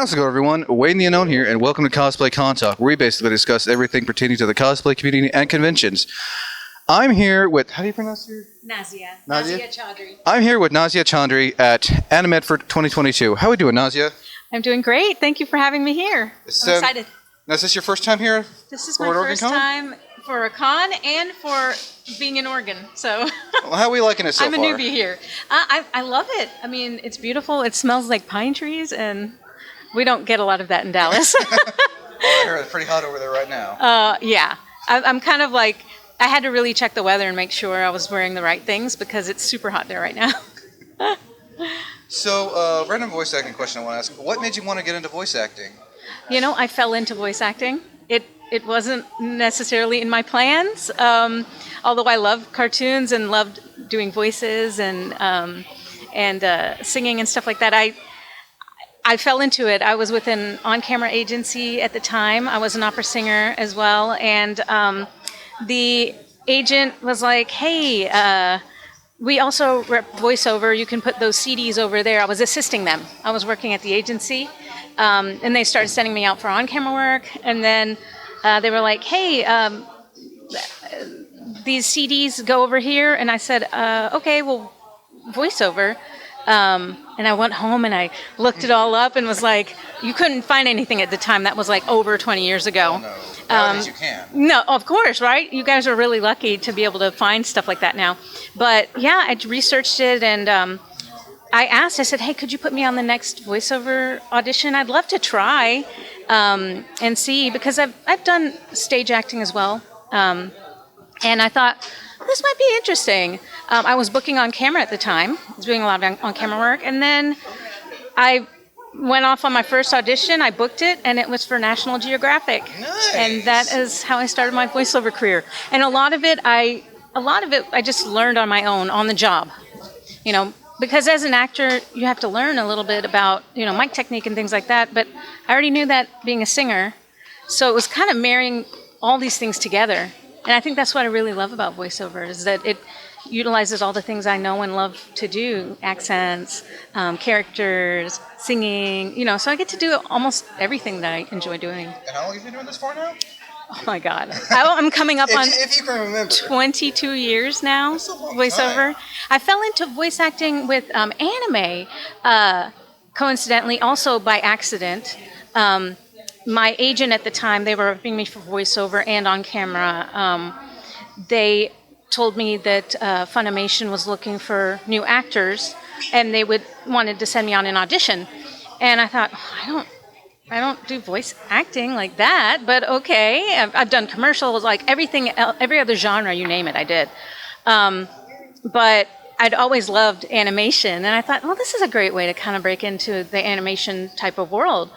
How's it going, everyone? Wayne the Unknown here, and welcome to Cosplay Con Talk, where we basically discuss everything pertaining to the cosplay community and conventions. I'm here with, how do you pronounce your? Nazia Chaudhry. I'm here with Nazia Chaudhry at Ani-Medford 2022. How are we doing, Nazia? I'm doing great. Thank you for having me here. I'm excited. Now, is this your first time here? This is my first time for a con and for being in Oregon. So, well, how are we liking it so far? I'm a newbie here. I love it. I mean, it's beautiful. It smells like pine trees, and we don't get a lot of that in Dallas. Oh, I heard it's pretty hot over there right now. Yeah. I'm kind of like, I had to really check the weather and make sure I was wearing the right things because it's super hot there right now. So, random voice acting question I want to ask. What made you want to get into voice acting? You know, I fell into voice acting. It wasn't necessarily in my plans, although I love cartoons and loved doing voices and singing and stuff like that. I fell into it. I was with an on-camera agency at the time. I was an opera singer as well, and the agent was like, hey, we also rep voiceover. You can put those CDs over there. I was assisting them. I was working at the agency, and they started sending me out for on-camera work, and then they were like, hey, these CDs go over here, and I said, okay, well, voiceover. And I went home and I looked it all up and was like, you couldn't find anything at the time. That was like over 20 years ago. Oh, no. Nowadays you can. No, of course, right? You guys are really lucky to be able to find stuff like that now. But yeah, I researched it and I said, hey, could you put me on the next voiceover audition? I'd love to try and see, because I've done stage acting as well. And I thought, this might be interesting. I was booking on camera at the time. I was doing a lot of on-camera work. And then I went off on my first audition. I booked it, and it was for National Geographic. Nice. And that is how I started my voiceover career. And a lot of it I just learned on my own, on the job. You know, because as an actor, you have to learn a little bit about, you know, mic technique and things like that. But I already knew that being a singer. So it was kind of marrying all these things together. And I think that's what I really love about voiceover, is that it utilizes all the things I know and love to do, accents, characters, singing, you know, so I get to do almost everything that I enjoy doing. And how long have you been doing this for now? Oh my God. I'm coming up on if you can remember. 22 years now, That's a long voiceover. time. I fell into voice acting with anime, coincidentally, also by accident. My agent at the time, they were bringing me for voiceover and on camera. They told me that Funimation was looking for new actors, and they wanted to send me on an audition. And I thought, I don't do voice acting like that, but okay. I've done commercials, like everything, every other genre, you name it, I did. But I'd always loved animation, and I thought, well, this is a great way to kind of break into the animation type of world.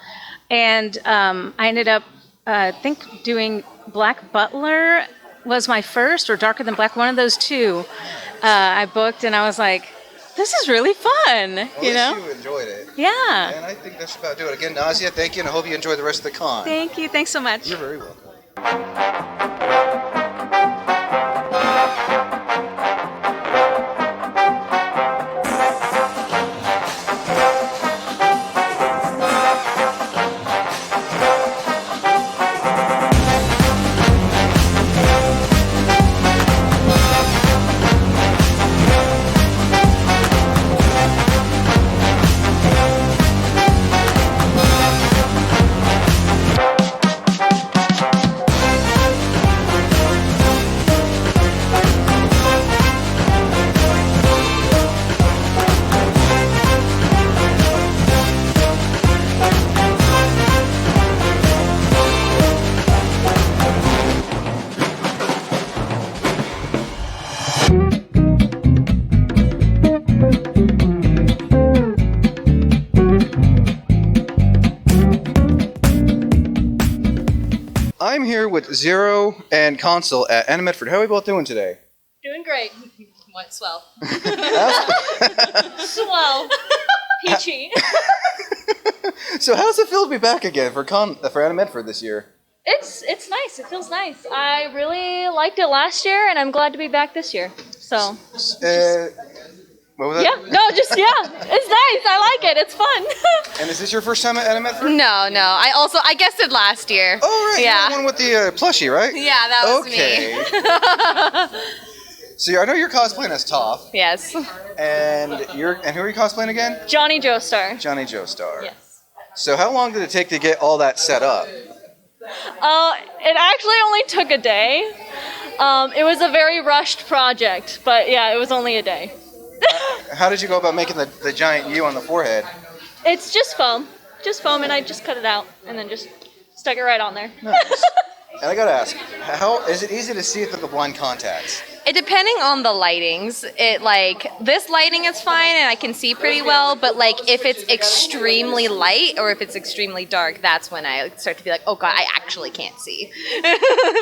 And I ended up, I think, doing Black Butler was my first, or Darker Than Black, one of those two. I booked, and I was like, this is really fun, Well, you know? you enjoyed it. Yeah. And I think that's about do it. Again, Nazia, thank you, and I hope you enjoy the rest of the con. Thank you. Thanks so much. You're very welcome. I'm here with Zero and Consul at Ani-Medford. How are we both doing today? Doing great. What? Swell. Swell. Peachy. So how's it feel to be back again for Ani-Medford this year? It's nice. It feels nice. I really liked it last year, and I'm glad to be back this year. So. What was that? Yeah, no, just, yeah. It's nice. I like it. It's fun. And is this your first time at Ani-Medford? No. I guested last year. Oh, right. Yeah. You're the one with the plushie, right? Yeah, that was Okay. So I know you're cosplaying as Toph. Yes. And who are you cosplaying again? Johnny Joestar. Johnny Joestar. Yes. So how long did it take to get all that set up? It actually only took a day. It was a very rushed project, but yeah, it was only a day. How did you go about making the giant U on the forehead? It's just foam. Just foam, and I just cut it out and then just stuck it right on there. Nice. And I gotta ask, how is it easy to see through the blind contacts? It depending on the lightings, this lighting is fine and I can see pretty well, but like if it's extremely light or if it's extremely dark, that's when I start to be like, oh god, I actually can't see.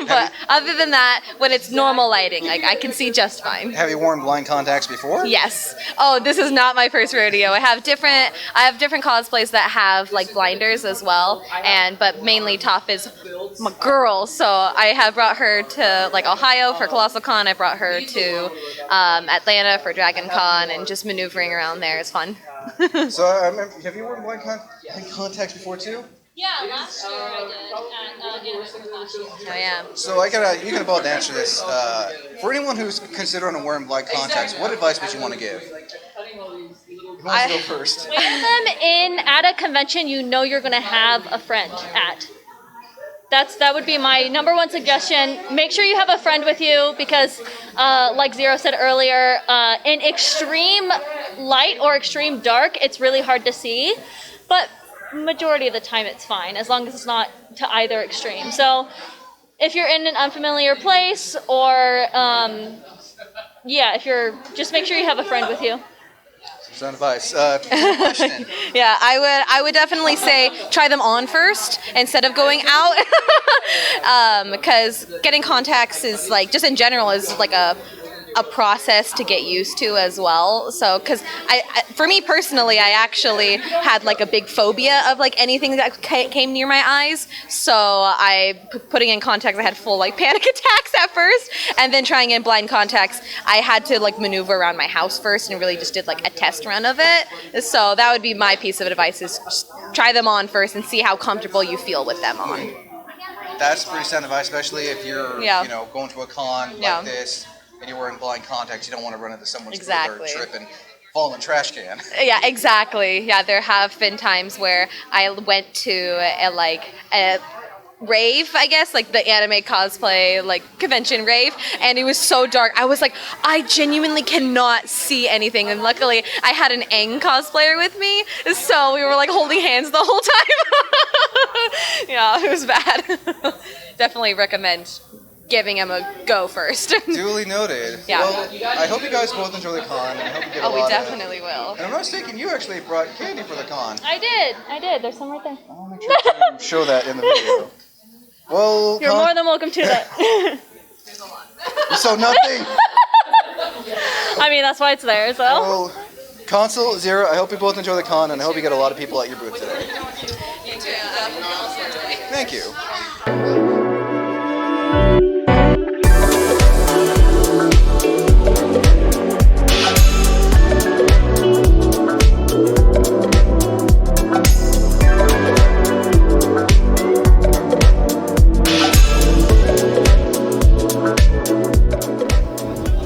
But other than that, when it's normal lighting, like I can see just fine. Have you worn blind contacts before? Yes. Oh, this is not my first rodeo. I have different cosplays that have like blinders as well, but mainly Toph is my girl, so I have brought her to like Ohio for Colossal Con. I brought her to Atlanta for Dragon Con, and just maneuvering around there is fun. So I remember, have you worn blind contacts before too? Yeah, last year I did at Ani-Medford last year. Oh yeah. So you can both answer this. For anyone who's considering wearing blind contacts, what advice would you want to give? Who wants to go first? Wear them at a convention you know you're going to have a friend at. That would be my number one suggestion. Make sure you have a friend with you because, like Zero said earlier, in extreme light or extreme dark, it's really hard to see. But majority of the time, it's fine as long as it's not to either extreme. So, if you're in an unfamiliar place, or just make sure you have a friend with you. Some advice. Question. Yeah, I would definitely say try them on first instead of going out, because getting contacts is like just in general is like a process to get used to as well. So, because for me personally, I actually had like a big phobia of like anything that came near my eyes. So putting in contacts, I had full like panic attacks at first, and then trying in blind contacts, I had to like maneuver around my house first and really just did like a test run of it. So that would be my piece of advice: is just try them on first and see how comfortable you feel with them on. That's pretty sound advice, especially if you're going to a con like this. And you're wearing blind contacts, you don't want to run into someone's or trip and fall in the trash can. Yeah, exactly. Yeah, there have been times where I went to a rave, I guess, like the anime cosplay like convention rave, and it was so dark. I was like, I genuinely cannot see anything, and luckily I had an Aang cosplayer with me, so we were like holding hands the whole time. Yeah, it was bad. Definitely recommend giving him a go first. Duly noted. Yeah. Well, I hope you guys both enjoy the con, and I hope you get a lot we definitely will. And I'm not mistaken, you actually brought candy for the con. I did. There's some right there. I'll make sure to show that in the video. Well, You're more than welcome to that. So nothing. I mean, that's why it's there, so. Well, Consul, Zero, I hope you both enjoy the con, and I hope you get a lot of people at your booth today. You too. Also enjoy. Thank you.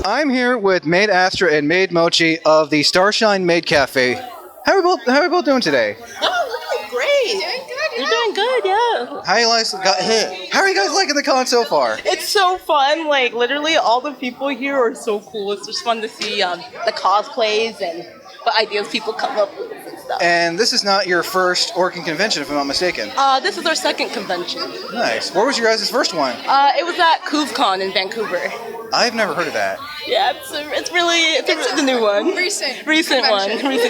I'm here with Maid Astra and Maid Mochi of the Starshine Maid Cafe. How are we both doing today? Oh, we're doing great. Doing good. You're doing good, yeah. How are you guys liking the con so far? It's so fun. Like literally, all the people here are so cool. It's just fun to see the cosplays and the ideas people come up with and stuff. And this is not your first Oregon Convention, if I'm not mistaken. This is our second convention. Nice. Where was your guys' first one? It was at CoovCon in Vancouver. I've never heard of that. Yeah, it's the new one. Recent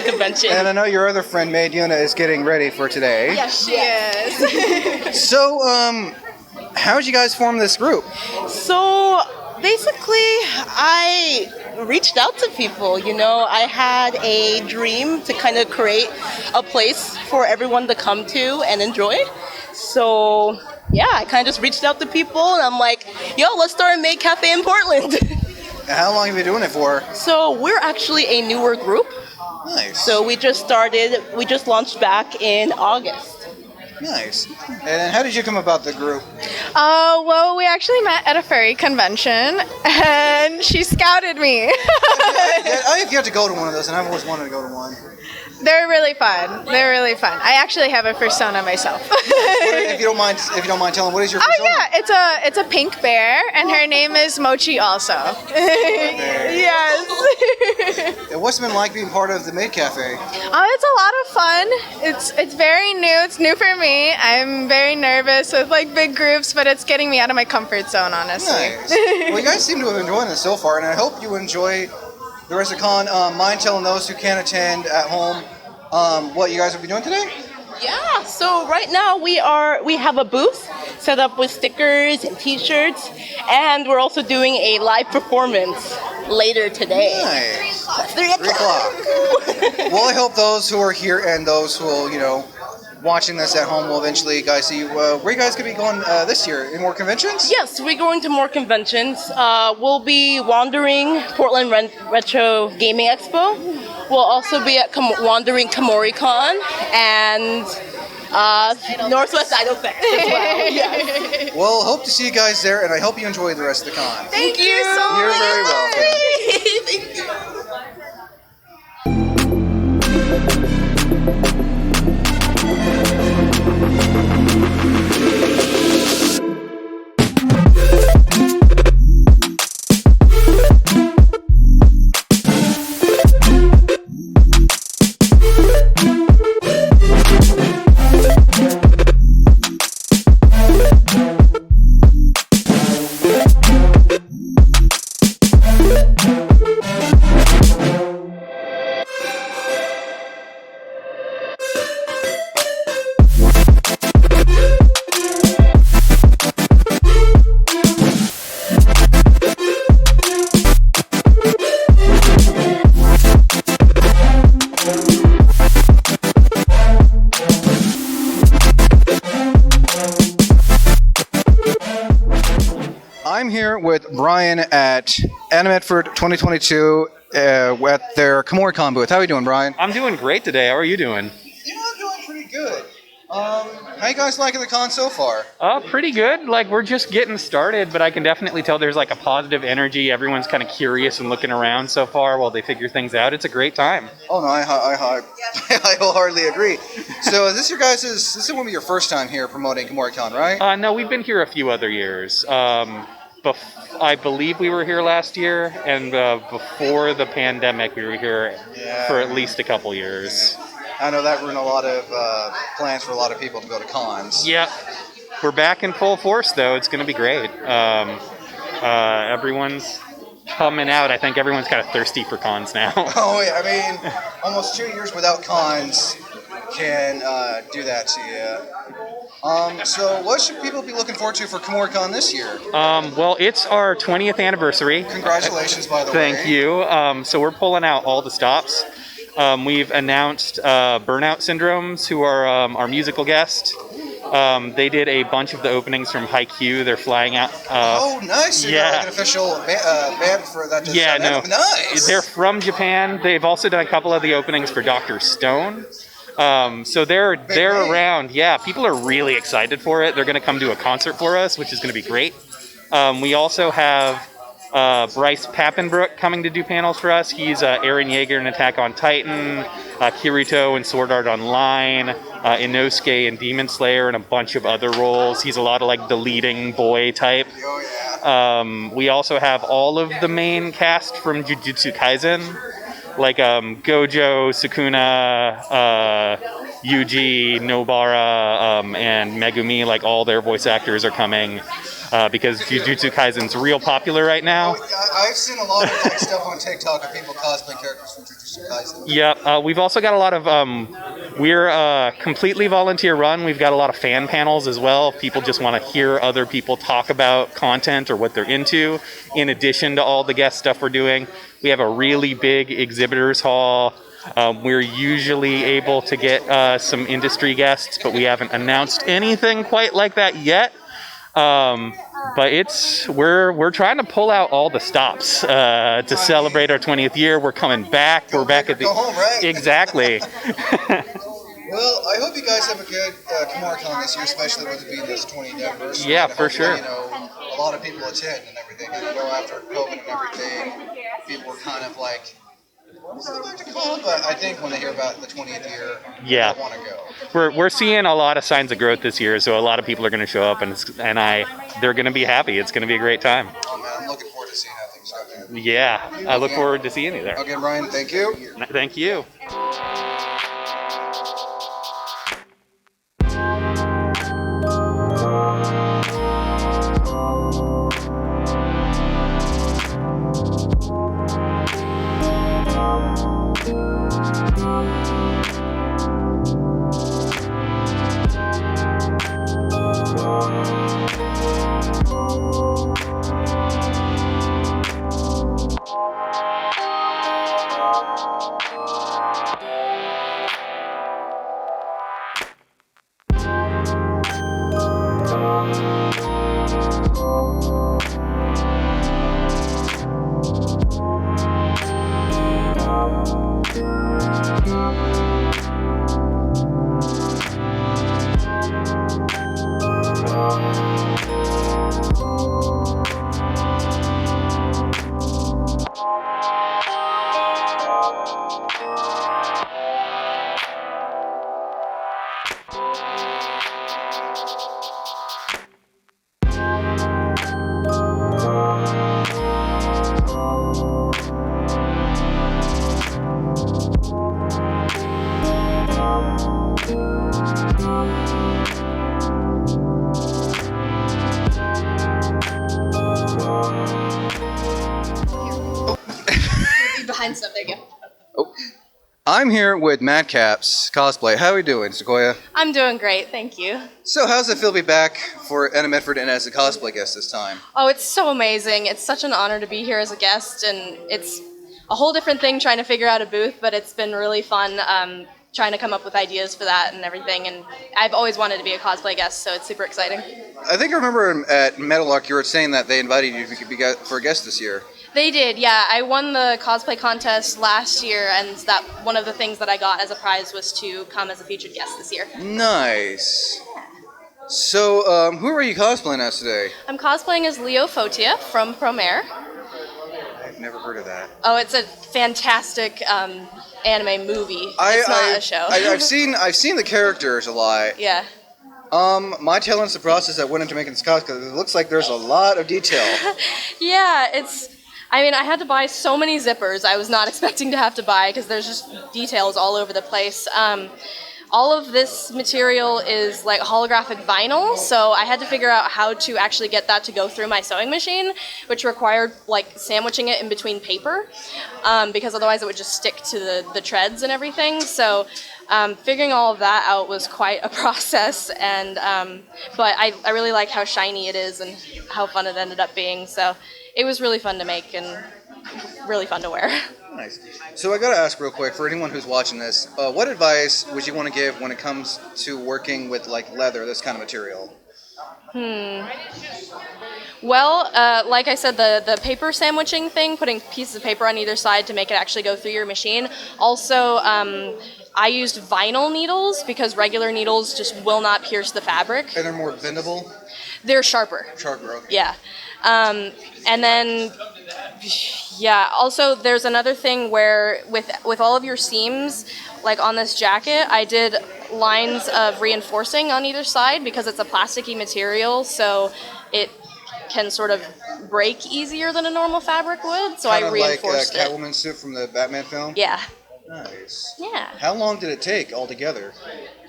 convention. And I know your other friend, Maid Yuna, is getting ready for today. Yes, she is. So, how did you guys form this group? So basically, I reached out to people. You know, I had a dream to kind of create a place for everyone to come to and enjoy. So yeah, I kind of just reached out to people, and I'm like, yo, let's start a maid cafe in Portland. How long have you been doing it for? So we're actually a newer group. Nice. So we just launched back in August. Nice. And then how did you come about the group? Well, we actually met at a furry convention, and she scouted me. I have yet to go to one of those, and I've always wanted to go to one. They're really fun. I actually have a persona myself. If you don't mind telling, what is your persona? Oh yeah, it's a pink bear, and her name is Mochi also. Yes. And what's it been like being part of the Maid Cafe? It's a lot of fun. It's very new. It's new for me. I'm very nervous with like big groups, but it's getting me out of my comfort zone, honestly. Nice. Well, you guys seem to have enjoyed this so far, and I hope you enjoy the rest of the con. Mind telling those who can't attend at home what you guys will be doing today? Yeah, so right now we have a booth set up with stickers and t-shirts, and we're also doing a live performance later today. Nice. 3 o'clock. Well, I hope those who are here and those who will, watching this at home will eventually guys see where you guys could be going this year. Any more conventions? Yes, we're going to more conventions. We'll be wandering Portland Retro Gaming Expo. We'll also be at wandering KamoriCon and Northwest Idol Fest as well. Yes. Well, hope to see you guys there, and I hope you enjoy the rest of the con. Thank you so much. You're very welcome. Thank you. I'm here with Brian at Ani-Medford 2022 at their KamoriCon booth. How are you doing, Brian? I'm doing great today. How are you doing? Yeah, I'm doing pretty good. How you guys liking the con so far? Pretty good. Like, we're just getting started, but I can definitely tell there's like a positive energy. Everyone's kind of curious and looking around so far while they figure things out. It's a great time. Oh no, I wholeheartedly agree. So this is one of your first time here promoting KamoriCon, right? No, we've been here a few other years. I believe we were here last year, and before the pandemic, we were here for at least a couple years. I know that ruined a lot of plans for a lot of people to go to cons. Yeah, we're back in full force, though. It's going to be great. Everyone's coming out. I think everyone's kind of thirsty for cons now. Oh, yeah. I mean, almost 2 years without cons can do that to you. So what should people be looking forward to for KamoriCon this year? Well, it's our 20th anniversary. Congratulations, by the way. Thank you. So we're pulling out all the stops. We've announced Burnout Syndromes, who are our musical guest. They did a bunch of the openings from Haikyuu. They're flying out. Oh, nice! You got like an official band for that. Nice. They're from Japan. They've also done a couple of the openings for Dr. Stone. So they're around. Yeah, people are really excited for it. They're going to come do a concert for us, which is going to be great. We also have Bryce Pappenbrook coming to do panels for us. He's Eren Yeager in Attack on Titan, Kirito in Sword Art Online, Inosuke in Demon Slayer, and a bunch of other roles. He's a lot of like the leading boy type. Oh yeah. We also have all of the main cast from Jujutsu Kaisen, like Gojo, Sukuna, Yuji, Nobara, and Megumi. Like all their voice actors are coming. Because Jujutsu Kaisen's real popular right now. I've seen a lot of like, stuff on TikTok of people cosplaying characters from Jujutsu Kaisen. Yeah, we've also got a lot of, we're completely volunteer run. We've got a lot of fan panels as well. People just want to hear other people talk about content or what they're into, in addition to all the guest stuff we're doing. We have a really big exhibitors hall. We're usually able to get some industry guests, but we haven't announced anything quite like that yet. But we're trying to pull out all the stops to celebrate our 20th year. We're coming back. We're back at the go home, right? Exactly. Well, I hope you guys have a good Con this year, especially with it being this 20th anniversary. Yeah, and for sure. You know, a lot of people attend and everything. And I know after COVID and everything, people were kind of like, let's go back to con. But I think when they hear about the 20th year, Yeah. they want to go. We're seeing a lot of signs of growth this year, so a lot of people are going to show up, and they're going to be happy. It's going to be a great time. Oh man, I'm looking forward to seeing how things go, man. Yeah, I look forward to seeing you there. Okay, Ryan, thank you. Thank you. Behind stuff, there you go. Oh. I'm here with Madcap's cosplay. How are we doing, Sequoia? I'm doing great, thank you. So how's it feel to be back for Ani-Medford and as a cosplay guest this time? Oh, it's so amazing. It's such an honor to be here as a guest, and it's a whole different thing trying to figure out a booth, but it's been really fun trying to come up with ideas for that and everything, and I've always wanted to be a cosplay guest, so it's super exciting. I think I remember at Metallock you were saying that they invited you for a guest this year. They did, yeah. I won the cosplay contest last year, and that one of the things that I got as a prize was to come as a featured guest this year. Nice. So, who are you cosplaying as today? I'm cosplaying as Leo Fotia from Promare. I've never heard of that. Oh, it's a fantastic anime movie. It's not a show. I've seen the characters a lot. Yeah. My tell us the process that went into making this cosplay, because it looks like there's a lot of detail. Yeah, I mean, I had to buy so many zippers I was not expecting to have to buy because there's just details all over the place. All of this material is like holographic vinyl, so I had to figure out how to actually get that to go through my sewing machine, which required like sandwiching it in between paper, because otherwise it would just stick to the treads and everything. So figuring all of that out was quite a process, and but I really like how shiny it is and how fun it ended up being. So it was really fun to make and really fun to wear. Nice. So I gotta ask real quick, for anyone who's watching this, what advice would you want to give when it comes to working with like leather, this kind of material? Well, like I said, the paper sandwiching thing, putting pieces of paper on either side to make it actually go through your machine. Also, I used vinyl needles because regular needles just will not pierce the fabric. And they're more bendable? They're sharper. Sharper, okay. Yeah. And then, yeah, also there's another thing where with all of your seams, like on this jacket, I did lines of reinforcing on either side because it's a plasticky material, so it can sort of break easier than a normal fabric would, so I reinforced like Catwoman suit from the Batman film? Yeah. Nice. Yeah. How long did it take altogether?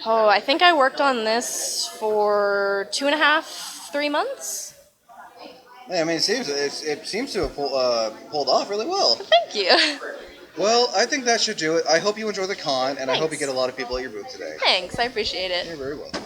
Oh, I think I worked on this for 2.5, 3 months. Yeah, I mean, it seems to have pulled off really well. Thank you. Well, I think that should do it. I hope you enjoy the con, and I hope you Thanks. get a lot of people at your booth today. Thanks, I appreciate it. You're very welcome.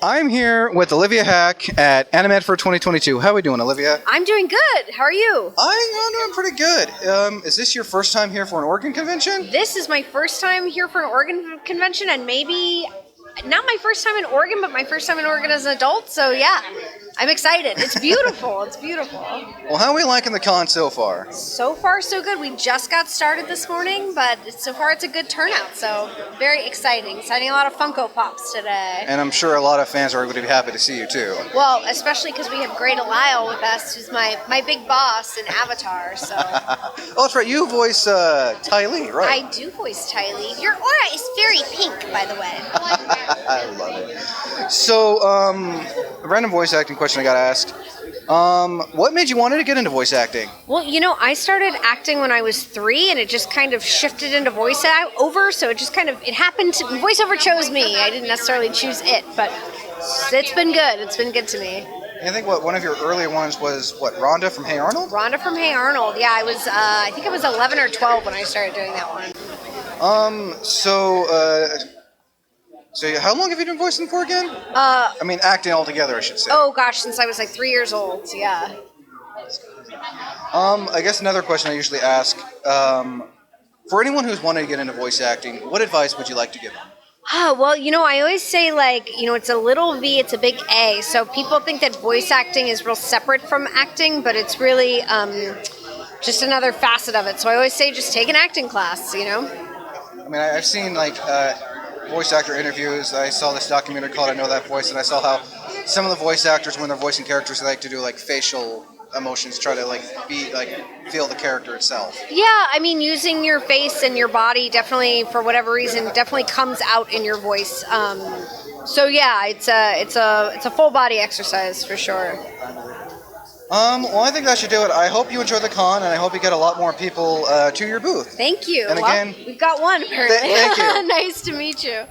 I'm here with Olivia Hack at Ani-Medford 2022. How are we doing, Olivia? I'm doing good. How are you? I'm doing pretty good. Is this your first time here for an Oregon convention? This is my first time here for an Oregon convention, and maybe not my first time in Oregon, but my first time in Oregon as an adult. So yeah, I'm excited. It's beautiful. It's beautiful. Well, how are we liking the con so far? So far, so good. We just got started this morning, but so far it's a good turnout. So very exciting. Signing a lot of Funko Pops today. And I'm sure a lot of fans are going to be happy to see you too. Well, especially because we have Great Lyle with us, who's my big boss in Avatar. So. Oh, that's right. You voice Ty Lee, right? I do voice Ty Lee. Your aura is very pink, by the way. I love it. So, a random voice acting question I got asked. What made you want to get into voice acting? Well, I started acting when I was 3, and it just kind of shifted into voiceover. So it just it happened. Voiceover chose me. I didn't necessarily choose it, but it's been good. It's been good to me. I think one of your earlier ones was Rhonda from Hey Arnold? Rhonda from Hey Arnold. Yeah, I think I was 11 or 12 when I started doing that one. So how long have you been voicing for again? Acting altogether, I should say. Oh gosh, since I was 3 years old. Yeah. I guess another question I usually ask, for anyone who's wanting to get into voice acting, what advice would you like to give them? Well, I always say, it's a little V, it's a big A. So people think that voice acting is real separate from acting, but it's really just another facet of it. So I always say just take an acting class, I've seen, voice actor interviews. I saw this documentary called I Know That Voice, and I saw how some of the voice actors, when they're voicing characters, they like to do, facial emotions, try to, feel the character itself. Yeah, using your face and your body definitely, for whatever reason, definitely comes out in your voice. So yeah, it's a full body exercise for sure. Well, I think that should do it. I hope you enjoy the con, and I hope you get a lot more people to your booth. Thank you. And again, we've got one apparently. Thank you. Nice to meet you.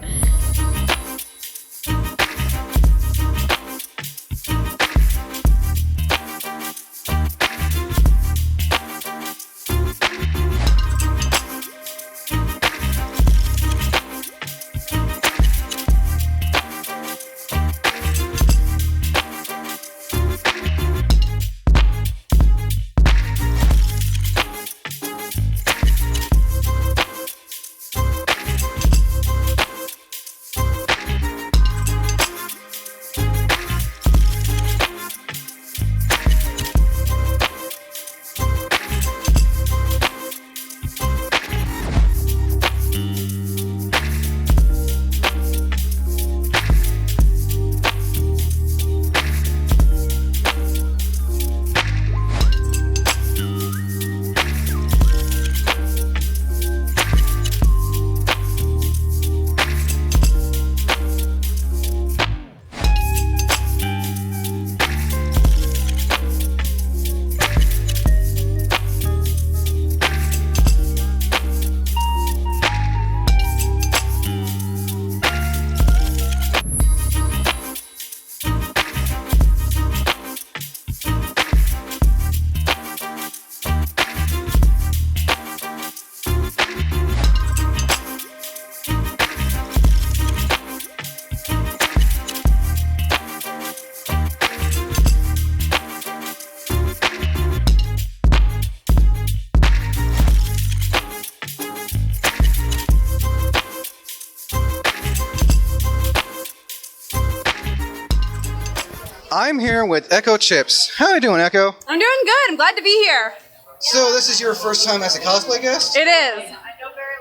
I'm here with Echo Chips. How are you doing, Echo? I'm doing good. I'm glad to be here. So this is your first time as a cosplay guest? It is.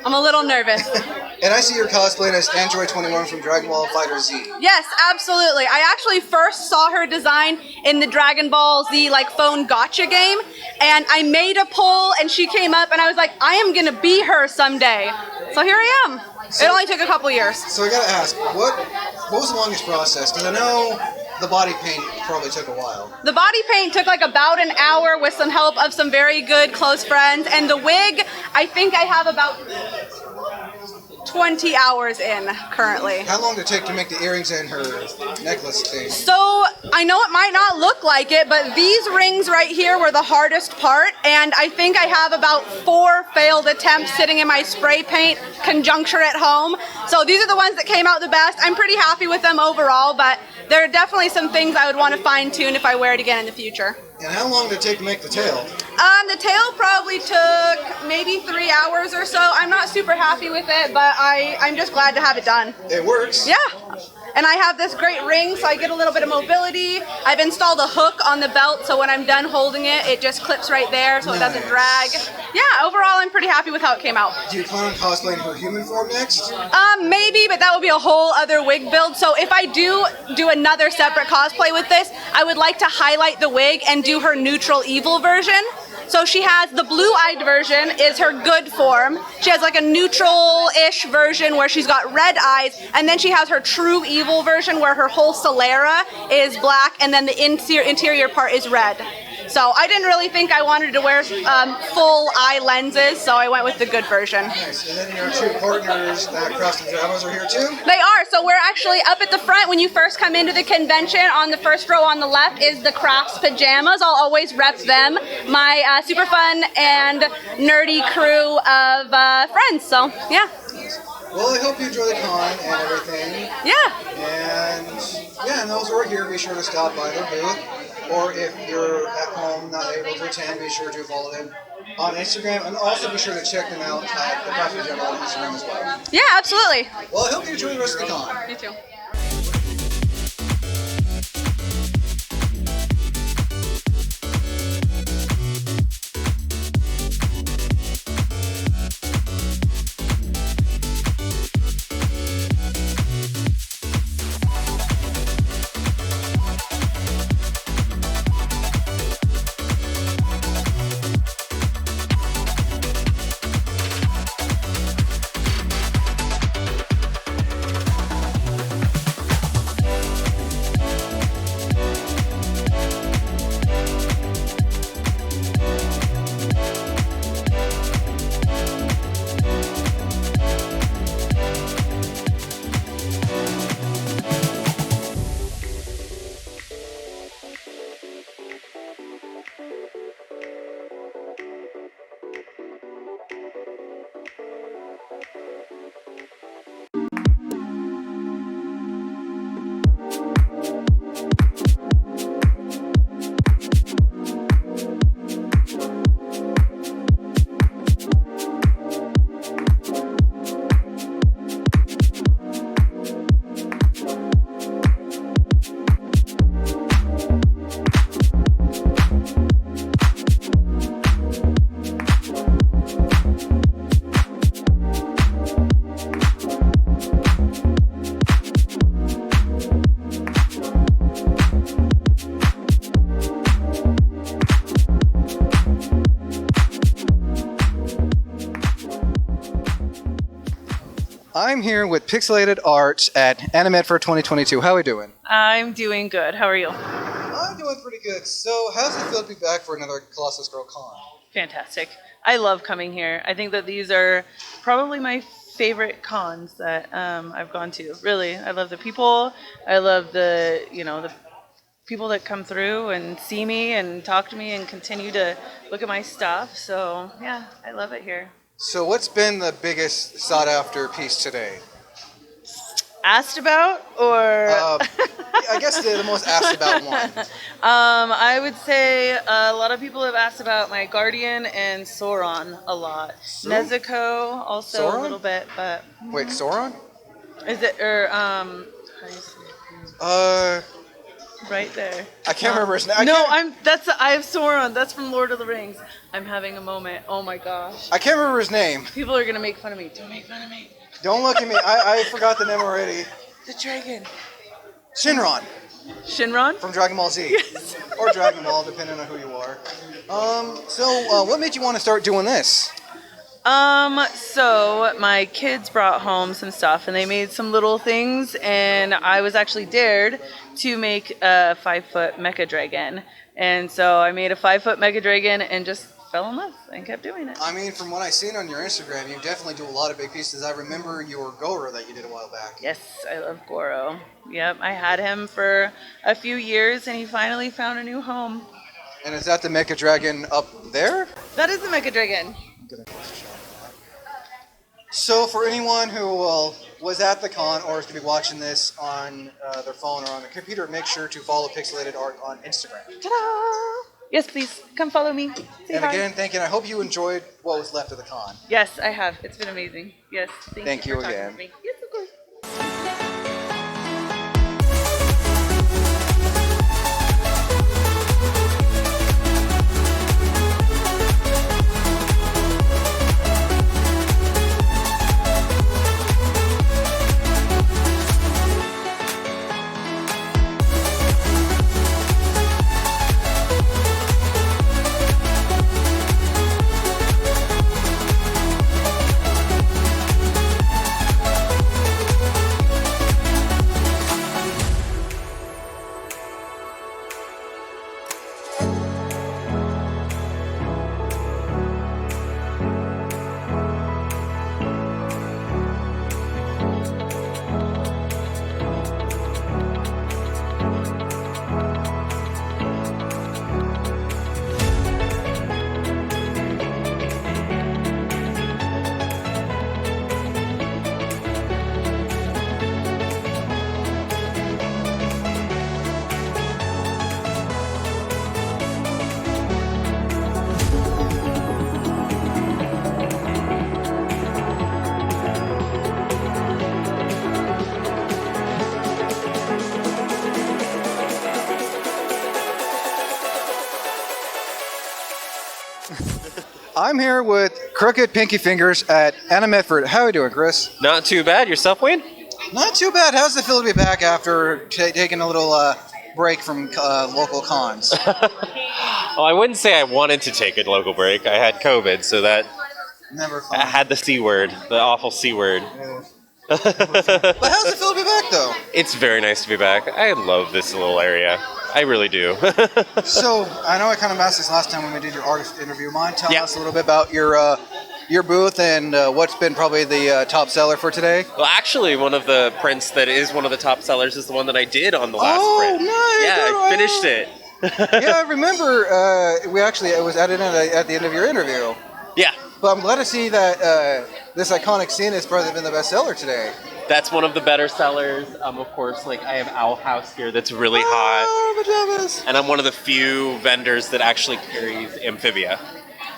I'm a little nervous. And I see you're cosplaying as Android 21 from Dragon Ball FighterZ. Yes, absolutely. I actually first saw her design in the Dragon Ball Z phone gotcha game, and I made a poll, and she came up, and I was like, I am gonna be her someday. So here I am. It only took a couple years. So I gotta ask, what was the longest process? Because I know the body paint probably took a while. The body paint took about an hour with some help of some very good close friends, and the wig, I think I have about 20 hours in currently. How long did it take to make the earrings and her necklace thing? So I know it might not look like it, but these rings right here were the hardest part, and I think I have about 4 failed attempts sitting in my spray paint conjuncture at home. So these are the ones that came out the best. I'm pretty happy with them overall, but there are definitely some things I would want to fine tune if I wear it again in the future. And how long did it take to make the tail? The tail probably took maybe 3 hours or so. I'm not super happy with it, but I'm just glad to have it done. It works. Yeah. And I have this great ring, so I get a little bit of mobility. I've installed a hook on the belt, so when I'm done holding it, it just clips right there, so it doesn't drag. Yeah, overall, I'm pretty happy with how it came out. Do you plan on cosplaying her human form next? Maybe, but that would be a whole other wig build. So if I do another separate cosplay with this, I would like to highlight the wig and do her neutral evil version. So she has the blue-eyed version is her good form. She has like a neutral-ish version where she's got red eyes, and then she has her true evil version where her whole sclera is black, and then the interior part is red. So I didn't really think I wanted to wear full eye lenses, so I went with the good version. Nice. And then your 2 partners, Cross and Dramas, are here too? They are. So we're actually up at the front. When you first come into the convention, on the first row on the left is the Crafts Pajamas. I'll always rep them. My super fun and nerdy crew of friends. So, yeah. Well, I hope you enjoy the con and everything. Yeah. And those who are here, be sure to stop by their booth. Or if you're at home not able to attend, be sure to follow them on Instagram, and also be sure to check them out at the Craft General on Instagram as well. Yeah, absolutely. Well, I hope you enjoy the rest of the con. You too. I'm here with Pixelated Art at Ani-Medford 2022. How are we doing? I'm doing good. How are you? I'm doing pretty good. So, how's it feel to be back for another Colossus Girl Con? Fantastic. I love coming here. I think that these are probably my favorite cons that I've gone to. Really, I love the people. I love the people that come through and see me and talk to me and continue to look at my stuff. So yeah, I love it here. So, what's been the biggest sought after piece today? Asked about or? I guess the most asked about one. I would say a lot of people have asked about my Guardian and Sauron a lot. Nezuko also Sauron? a little bit, but. Wait, Sauron? Is it or how do you say? Right there. I can't remember his name. I have Sauron. That's from Lord of the Rings. I'm having a moment. Oh my gosh. I can't remember his name. People are gonna make fun of me. Don't make fun of me. Don't look at me. I forgot the name already. The dragon. Shinron. Shinron? From Dragon Ball Z. Yes. Or Dragon Ball, depending on who you are. So what made you want to start doing this? So my kids brought home some stuff and they made some little things, and I was actually dared to make a 5-foot mecha dragon. And so I made a 5-foot mecha dragon and just fell in love and kept doing it. I mean, from what I've seen on your Instagram, you definitely do a lot of big pieces. I remember your Goro that you did a while back. Yes, I love Goro. Yep, I had him for a few years, and he finally found a new home. And is that the Mecha Dragon up there? That is the Mecha Dragon. So for anyone who was at the con or is going to be watching this on their phone or on their computer, make sure to follow Pixelated Art on Instagram. Ta-da! Yes, please, come follow me. Say And hi. again, thank you. And I hope you enjoyed what was left of the con. Yes, I have. It's been amazing. Yes, Thank you for talking again. with me. Yes, of course. I'm here with Crooked Pinky Fingers at Ani-Medford. How are you doing, Chris? Not too bad. Yourself, Wayne? Not too bad. How's it feel to be back after taking a little break from local cons? Well, I wouldn't say I wanted to take a local break. I had COVID, so that Never fun. I had the C word, the awful C word. But how's it feel to be back, though? It's very nice to be back. I love this little area. I really do. So, I know I kind of asked this last time when we did your artist interview. Mind telling Yeah. us a little bit about your booth and what's been probably the top seller for today? Well, actually, one of the prints that is one of the top sellers is the one that I did on the last print. Nice! Yeah, I finished it. Yeah, I remember it was added in at the end of your interview. Yeah, But I'm glad to see that this iconic scene has probably been the best seller today. that's one of the better sellers. Of course, like I have Owl House here that's really hot. Oh, pajamas! And I'm one of the few vendors that actually carries Amphibia.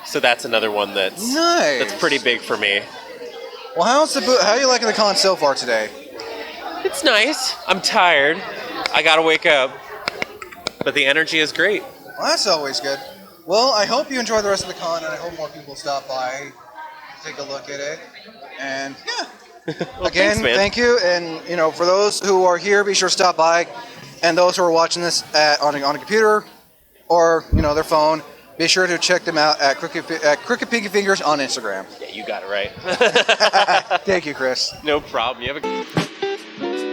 So that's another one that's Nice. that's pretty big for me. Well, how are you liking the con so far today? It's nice. I'm tired. I gotta wake up. But the energy is great. Well, that's always good. Well, I hope you enjoy the rest of the con, and I hope more people stop by, take a look at it, and yeah. Well, Again, thanks, man. thank you, and for those who are here, be sure to stop by, and those who are watching this on a computer or their phone, be sure to check them out at Crooked Pinky Fingers on Instagram. Yeah, you got it right. Thank you, Chris. No problem. You have a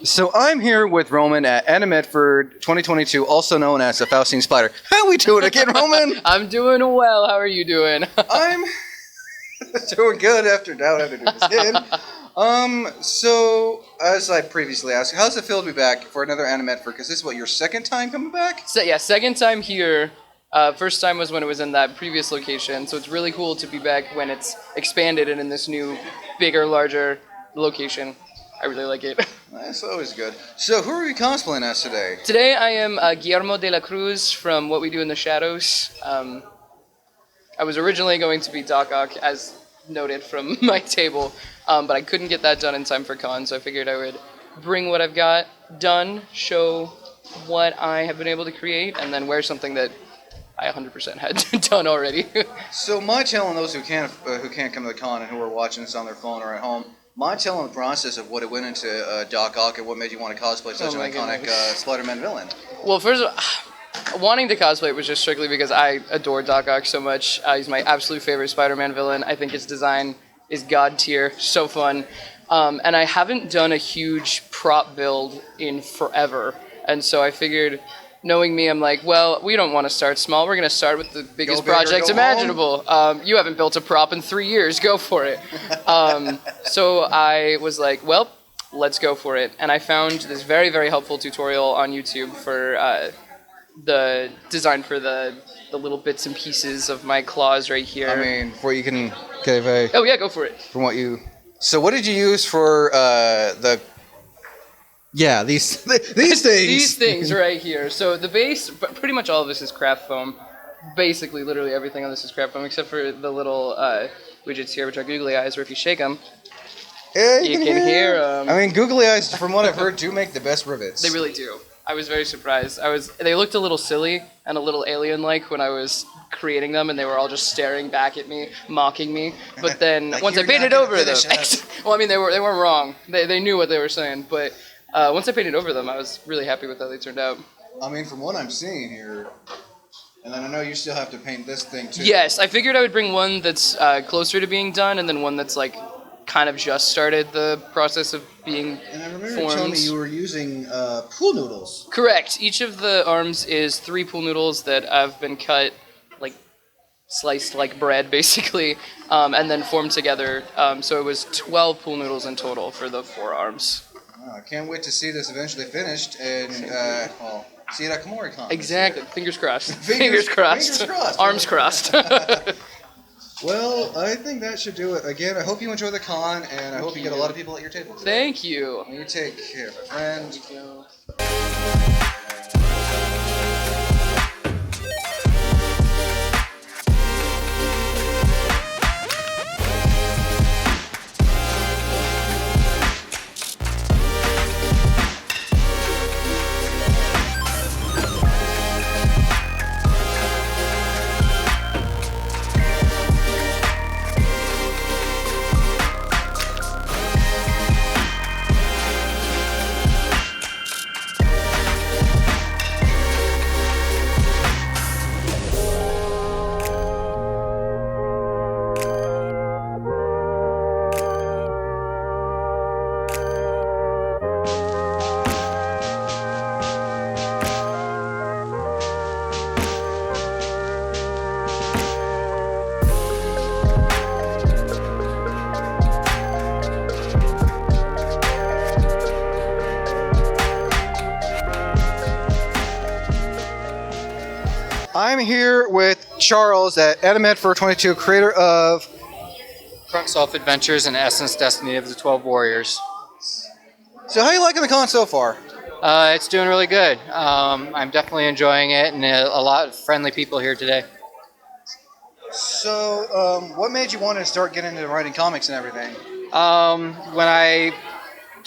So I'm here with Roman at Ani-Medford 2022, also known as the Faustine Spider. How we doing again, Roman? I'm doing well. How are you doing? I'm doing good after doing this again. So as I previously asked, how does it feel to be back for another Ani-Medford? Because this is your second time coming back? So yeah, second time here. First time was when it was in that previous location. So it's really cool to be back when it's expanded and in this new, bigger, larger location. I really like it. That's always good. So who are we cosplaying as today? Today I am Guillermo de la Cruz from What We Do in the Shadows. I was originally going to be Doc Ock, as noted from my table, but I couldn't get that done in time for con, so I figured I would bring what I've got done, show what I have been able to create, and then wear something that I 100% had done already. So mind telling those who can't come to the con and who are watching this on their phone or at home, mind telling the process of what it went into Doc Ock and what made you want to cosplay such an iconic Spider-Man villain. Well, first of all, wanting to cosplay was just strictly because I adore Doc Ock so much. He's my absolute favorite Spider-Man villain. I think his design is god tier, so fun. And I haven't done a huge prop build in forever. And so I figured, knowing me, I'm like, well, we don't want to start small. We're going to start with the biggest projects imaginable. You haven't built a prop in 3 years. Go for it. So I was like, well, let's go for it. And I found this very, very helpful tutorial on YouTube for the design for the little bits and pieces of my claws right here. I mean, before you can... Okay, oh, yeah, go for it. From what you... So what did you use for the... Yeah, these things. These things right here. So the base, pretty much all of this is craft foam. Basically, literally everything on this is craft foam, except for the little widgets here, which are googly eyes, where if you shake them, you can hear them. I mean, googly eyes, from what I've heard, do make the best rivets. They really do. I was very surprised. They looked a little silly and a little alien-like when I was creating them, and they were all just staring back at me, mocking me. But then like, once I painted over them, well, I mean, they weren't wrong. They knew what they were saying, but once I painted over them, I was really happy with how they turned out. I mean, from what I'm seeing here, and then I know you still have to paint this thing too. Yes, I figured I would bring one that's closer to being done, and then one that's like kind of just started the process of being And I remember formed. you telling me you were using pool noodles. Correct. Each of the arms is 3 pool noodles that have been cut, like sliced like bread, basically, and then formed together. So it was 12 pool noodles in total for the 4 arms. I can't wait to see this eventually finished and see it at KomoriCon. Exactly. Fingers crossed. Fingers crossed. Fingers crossed. Arms crossed. Well, I think that should do it. Again, I hope you enjoy the con, and I hope you get a lot of people at your table today. Thank you. You take care, my friend. I'm here with Charles at Ani-Medford 22, creator of Front Self Adventures and Essence Destiny of the 12 Warriors. So how are you liking the con so far? It's doing really good. I'm definitely enjoying it, and a lot of friendly people here today. So what made you want to start getting into writing comics and everything? When I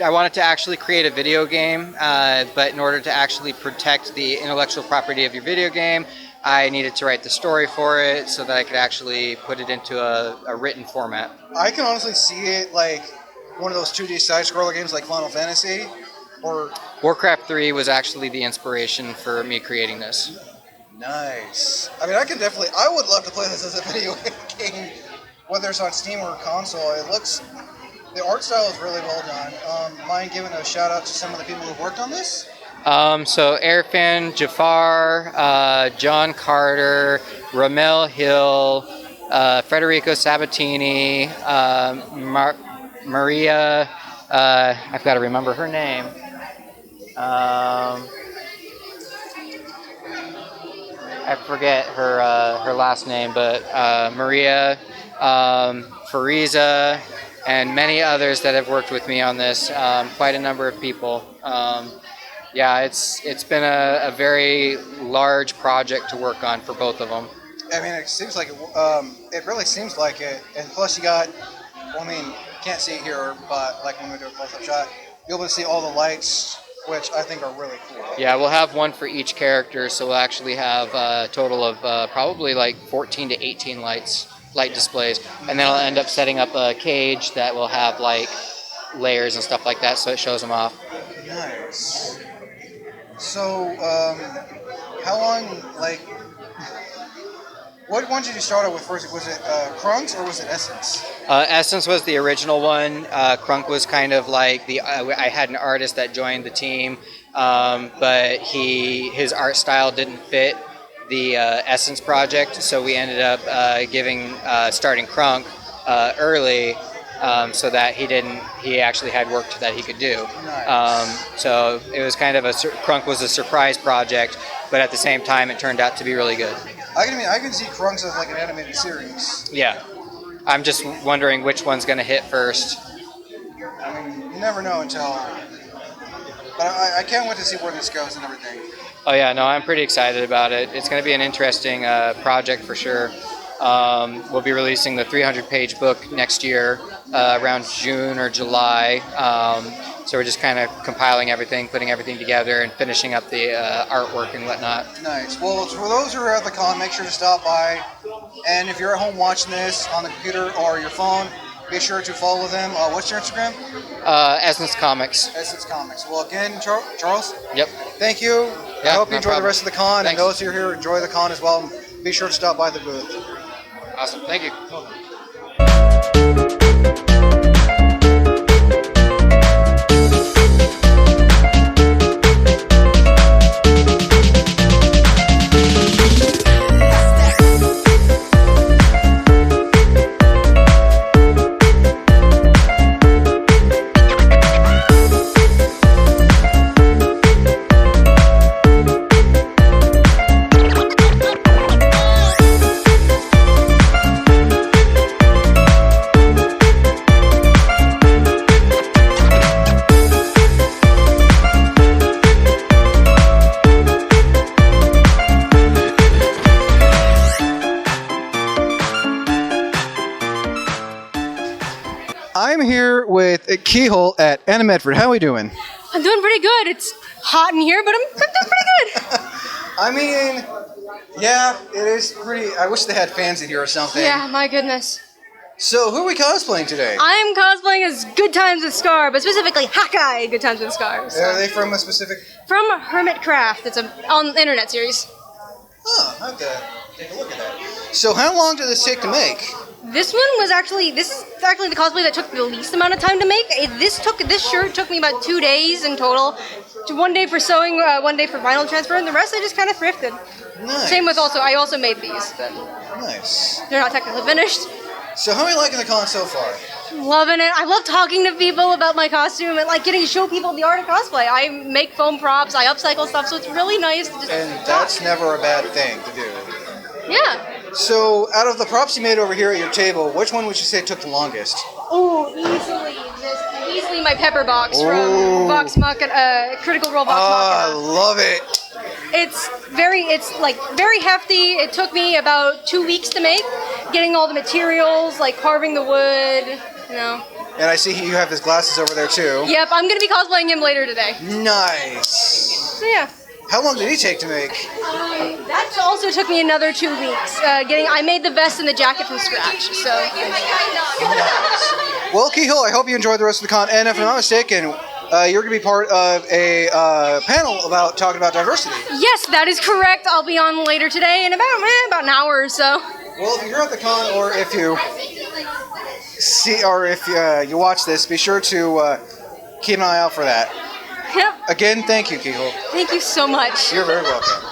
wanted to actually create a video game, but in order to actually protect the intellectual property of your video game, I needed to write the story for it so that I could actually put it into a written format. I can honestly see it like one of those 2D side-scroller games like Final Fantasy, or... Warcraft 3 was actually the inspiration for me creating this. Nice. I mean, I would love to play this as a video game, whether it's on Steam or console. The art style is really well done. Mind giving a shout out to some of the people who worked on this? So Erfan, Jafar, John Carter, Ramel Hill, Federico Sabatini, Maria, I've got to remember her name. I forget her last name, but Maria, Fariza, and many others that have worked with me on this. Quite a number of people. Yeah, it's been a very large project to work on for both of them. I mean, it seems like it really seems like it. And plus, you got, well, I mean, you can't see it here, but like when we do a close-up shot, you'll be able to see all the lights, which I think are really cool. Yeah, we'll have one for each character, so we'll actually have a total of probably like 14 to 18 light displays, and then I'll end up setting up a cage that will have like layers and stuff like that, so it shows them off. Nice. So, how long, like, what one did you start out with first? Was it Crunks or was it Essence? Essence was the original one. Crunk was kind of like I had an artist that joined the team, but his art style didn't fit the Essence project, so we ended up starting Crunk early, so that he actually had work that he could do. Nice. So it was kind of Crunk was a surprise project, but at the same time it turned out to be really good. I can see Crunks as like an animated series. Yeah. I'm just wondering which one's going to hit first. I mean, you never know until... But I can't wait to see where this goes and everything. Oh yeah, no, I'm pretty excited about it. It's going to be an interesting project for sure. We'll be releasing the 300-page book next year, around June or July. So we're just kind of compiling everything, putting everything together, and finishing up the artwork and whatnot. Nice. Well, for those who are at the con, make sure to stop by. And if you're at home watching this on the computer or your phone, be sure to follow them. What's your Instagram? Essence Comics. Essence Comics. Well, again, Charles. Yep. Thank you. Yeah, I hope you no enjoy problem. the rest of the con, Thanks. and those who are here enjoy the con as well. Be sure to stop by the booth. Awesome. Thank you. I'm here with Keyhole at Ani-Medford. How are we doing? I'm doing pretty good. It's hot in here, but I'm doing pretty good. I mean, yeah, it is pretty. I wish they had fans in here or something. Yeah, my goodness. So, who are we cosplaying today? I'm cosplaying as Good Times with Scar, but specifically Hawkeye Good Times with Scar. So. Are they from a specific... From Hermit Craft. It's on the internet series. Oh, I have to take a look at that. So, how long did this take to make? This is actually the cosplay that took the least amount of time to make. This shirt took me about 2 days in total. 1 day for sewing, 1 day for vinyl transfer, and the rest I just kind of thrifted. Nice. Same with I also made these, but Nice. they're not technically finished. So how are you liking the con so far? Loving it. I love talking to people about my costume and like getting to show people the art of cosplay. I make foam props, I upcycle stuff, so it's really nice to just And that's never a bad thing to do. Yeah. So out of the props you made over here at your table, which one would you say took the longest? Oh, easily my pepper box from Vox Machina, Critical Role Vox I Machina. love it. It's very hefty. It took me about 2 weeks to make, getting all the materials, like carving the wood, you know. And I see you have his glasses over there too. Yep, I'm gonna be cosplaying him later today. Nice. So yeah. How long did he take to make? That also took me another 2 weeks. I made the vest and the jacket from scratch. So. Well, Keyhole, I hope you enjoyed the rest of the con. And if I'm not mistaken, you're going to be part of a panel about talking about diversity. Yes, that is correct. I'll be on later today in about an hour or so. Well, if you're at the con, or if you see, or if you watch this, be sure to keep an eye out for that. Yep. Again, thank you, Keyhole. Thank you so much. You're very welcome.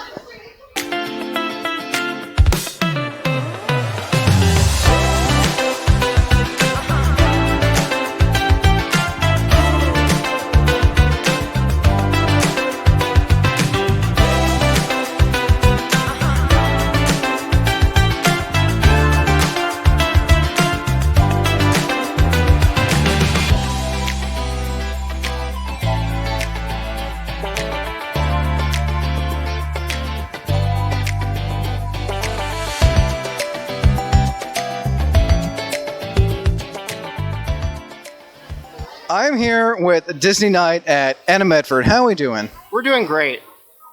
I'm here with Disney Night at Ani-Medford. How are we doing? We're doing great.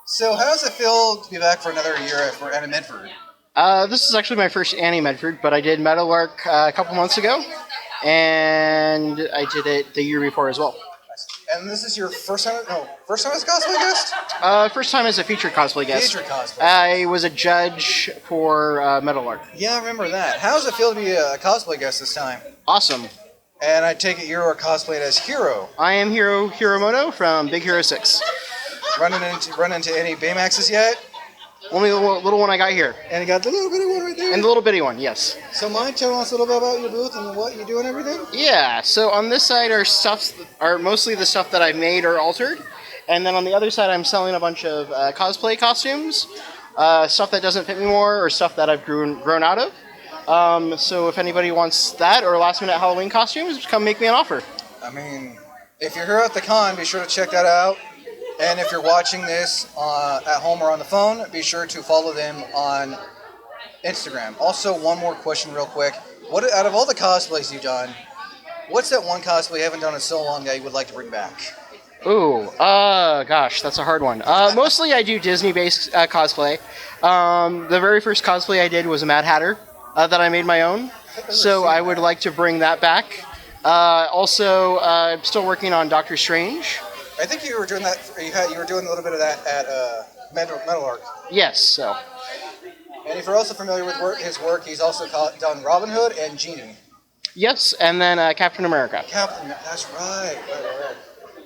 So, how does it feel to be back for another year for Ani-Medford? This is actually my first Ani-Medford, but I did Meadowlark a couple months ago, and I did it the year before as well. And this is your first time? No, first time as a cosplay guest? First time as a featured cosplay guest. Featured cosplay. I was a judge for Meadowlark. Yeah, I remember that. How does it feel to be a cosplay guest this time? Awesome. And I take it you're cosplayed as Hero. I am Hiromoto from Big Hero 6. Run into any Baymaxes yet? Only the little one I got here. And you got the little bitty one right there? And the little bitty one, yes. So mind telling us a little bit about your booth and what you do and everything? Yeah, so on this side are mostly the stuff that I've made or altered. And then on the other side I'm selling a bunch of cosplay costumes. Stuff that doesn't fit me more or stuff that I've grown out of. So if anybody wants that or last minute Halloween costumes, come make me an offer. I mean, if you're here at the con, be sure to check that out. And if you're watching this at home or on the phone, be sure to follow them on Instagram. Also, one more question real quick. Out of all the cosplays you've done, what's that one cosplay you haven't done in so long that you would like to bring back? Ooh, gosh, that's a hard one. Mostly I do Disney-based cosplay. The very first cosplay I did was a Mad Hatter that I made my own. So I would like to bring that back. Also, I'm still working on Doctor Strange. I think you were doing that. You were doing a little bit of that at Meadowlark. Yes. So. And if you're also familiar with his work, he's also done Robin Hood and Genie. Yes, and then Captain America. That's right.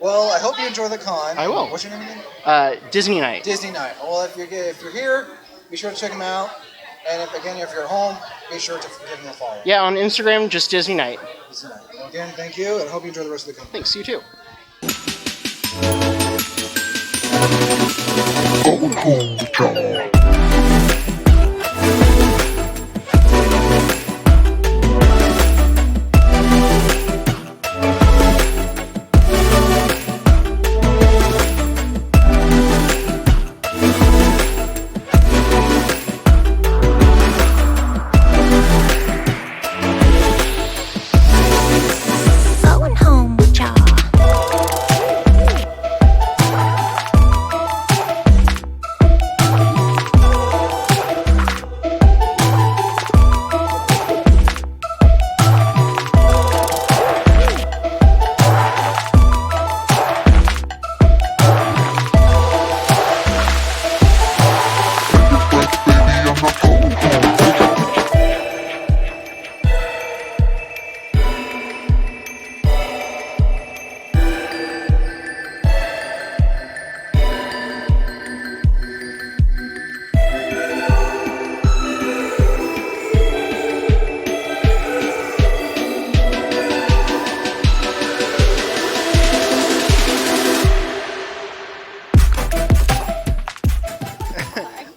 Well, I hope you enjoy the con. I will. What's your name again? Disney Night. Disney Night. Well, if you're here, be sure to check him out. And if you're at home, be sure to give him a follow. Yeah, on Instagram, just Disney Night. Disney Night. Well, again, thank you, and I hope you enjoy the rest of the con. Thanks. You too. Going home with y'all.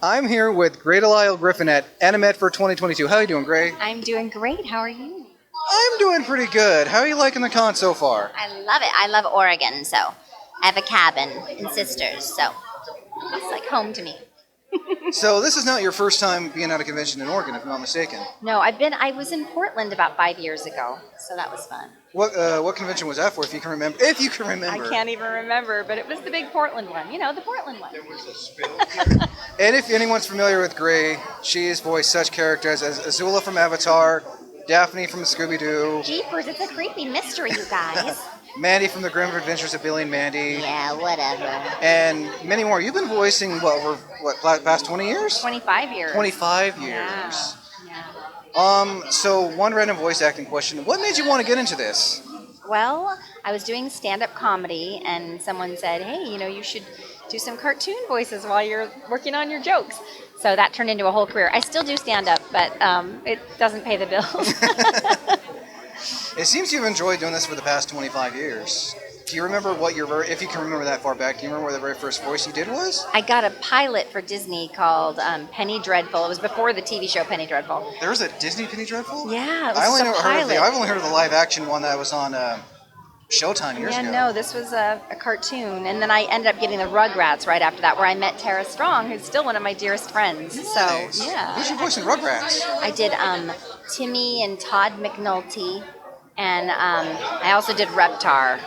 I'm here with Gray Delisle Griffin at Ani-Medford 2022. How are you doing, Gray? I'm doing great. How are you? I'm doing pretty good. How are you liking the con so far? I love it. I love Oregon, so I have a cabin and sisters, so it's like home to me. So this is not your first time being at a convention in Oregon, if I'm not mistaken. No, I was in Portland about 5 years ago, so that was fun. What convention was that for, if you can remember? If you can remember. I can't even remember, but it was the big Portland one. You know, the Portland one. There was a spill. And if anyone's familiar with Gray, she has voiced such characters as Azula from Avatar, Daphne from Scooby-Doo, Jeepers, it's a creepy mystery, you guys. Mandy from The Grim Adventures of Billy and Mandy. Yeah, whatever. And many more. You've been voicing, over past 20 years? 25 years. 25 years. Yeah. So one random voice acting question. What made you want to get into this? Well, I was doing stand-up comedy, and someone said, hey, you should do some cartoon voices while you're working on your jokes. So that turned into a whole career. I still do stand-up, but it doesn't pay the bills. It seems you've enjoyed doing this for the past 25 years. Do you remember if you can remember that far back, do you remember what the very first voice you did was? I got a pilot for Disney called Penny Dreadful. It was before the TV show Penny Dreadful. There was a Disney Penny Dreadful? Yeah, it was a pilot. I've only heard of the live action one that was on Showtime years ago. Yeah, no, this was a cartoon. And then I ended up getting the Rugrats right after that, where I met Tara Strong, who's still one of my dearest friends. Nice. So, yeah. Who's your voice in Rugrats? I did Timmy and Todd McNulty. And I also did Reptar.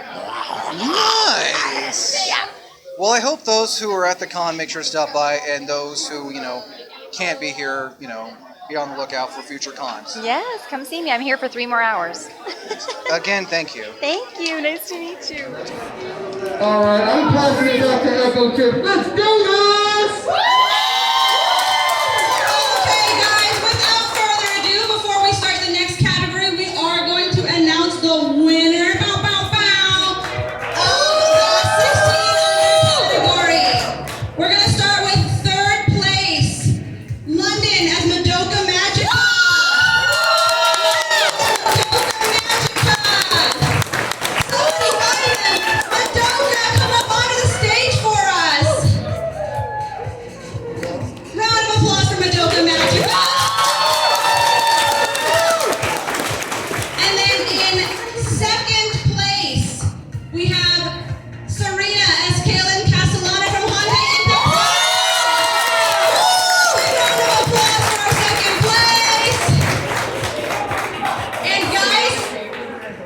Nice. Yeah. Well, I hope those who are at the con make sure to stop by, and those who, can't be here, be on the lookout for future cons. Yes, come see me. I'm here for 3 more hours. Again, thank you. Thank you. Nice to meet you. All right, I'm passing it back to Echo Tip. Let's go, guys! Okay, guys, without further ado, before we start the next category, we are going to announce the winner. Bow, bow, bow. Of the 16 under category. We're going to start with 3rd place, London as Madoka Magica. Somebody find them. Madoka, come up onto the stage for us. Round of applause for Madoka Magica. And then in 2nd place, we have Serena as Kaylin Castellana from Hyundai Impact. Round of applause for our 2nd place. And guys,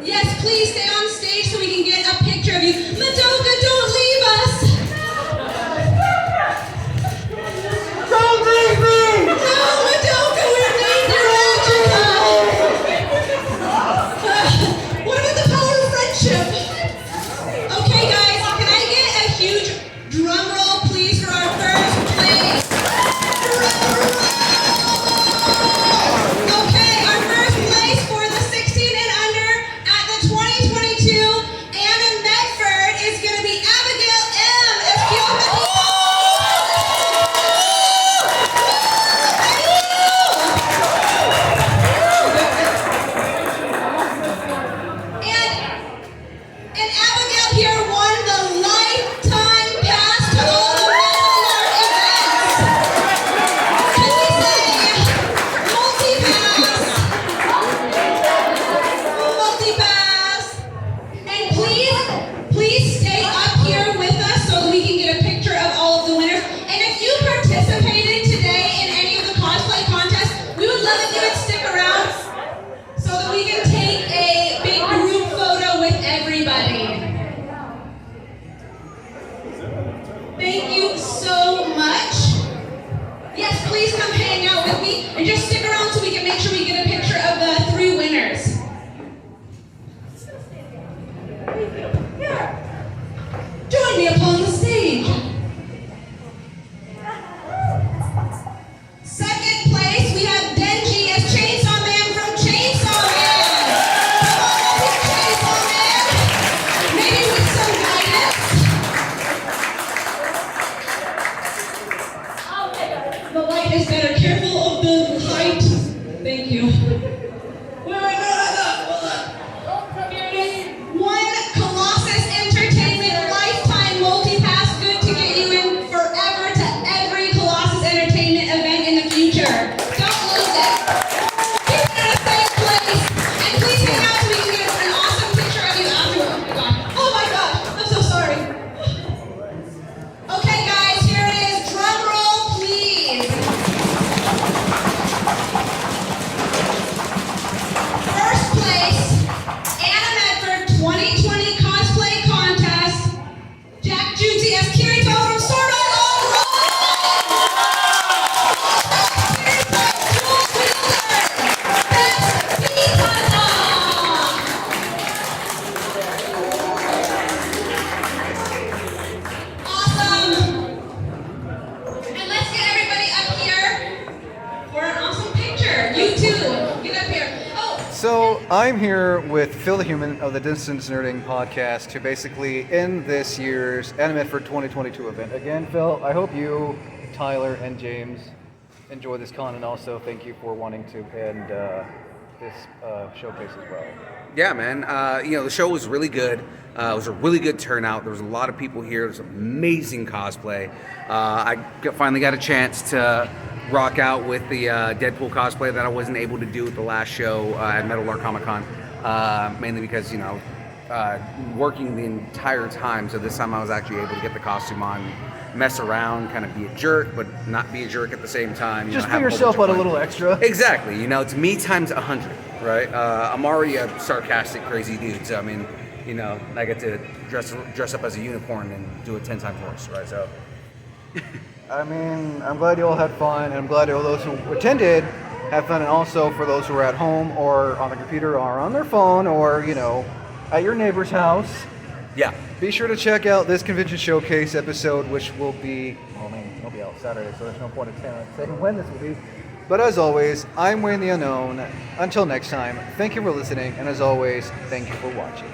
yes, please stay on stage so we can get a picture of you. Madoka, don't leave us. Don't leave me! No, Madoka, we're danger What about the power of friendship? Okay, guys, can I get a huge drum roll, please, for our 1st place? Drum roll! Okay, our 1st place for the 16 and under at the 2022 Ani-Medford is going to be Abigail M. as Kyoka. And Abigail here won the lifetime pass to all the Meadowlark events. Can we say multi-pass? Multi-pass. And please stay up here with us so that we can get a picture of all of the winners. And if you participated today in any of the cosplay contests, we would love if you would stick around so that we can take a big group photo with everybody. Thank you so much. Yes, please come hang out with me and just stick around so we can make sure we get a picture of the 3 winners. Here. Join me upon the stage. 2nd place, we have Denji as Chainsaw Man from Chainsaw Man. Come on up here, Chainsaw Man. Maybe with some guidance. The light is better. Careful of the height. Thank you. Wait, hold on. One Colossus Entertainment lifetime multi-pass, good to get you in forever to every Colossus Entertainment event in the future. Don't lose it. Keep it in a safe place. And please hang out so we can get an awesome picture of you afterwards. Oh my god, I'm so sorry. Okay guys, here it is. Drum roll, please. First place, Ani-Medford 2020 Cosplay Contest, Jack Juicy as Kirito from Sword Art Online. Awesome. And let's get everybody up here for an awesome picture. You too. Get up here. Oh. So I'm here with Phil the Human of the Distance Nerding podcast to basically end this year's Ani-Medford 2022 event. Again, Phil, I hope you, Tyler, and James enjoy this con, and also thank you for wanting to end this showcase as well. Yeah, man. The show was really good. It was a really good turnout. There was a lot of people here. There was amazing cosplay. Finally got a chance to rock out with the Deadpool cosplay that I wasn't able to do at the last show at Meadowlark Comic Con, mainly because, working the entire time. So this time I was actually able to get the costume on, mess around, kind of be a jerk, but not be a jerk at the same time. Just put yourself out a little extra. Exactly. It's me times 100. right? I'm already a sarcastic, crazy dude, so I mean, you know, I get to dress up as a unicorn and do it 10 times worse, right? So, I mean, I'm glad you all had fun, and I'm glad all those who attended had fun, and also for those who are at home or on the computer or on their phone or, you know, at your neighbor's house. Yeah. Be sure to check out this Convention Showcase episode, which will be, it'll be out Saturday, so there's no point in saying when this will be. But as always, I'm Wayne the Unknown. Until next time, thank you for listening, and as always, thank you for watching.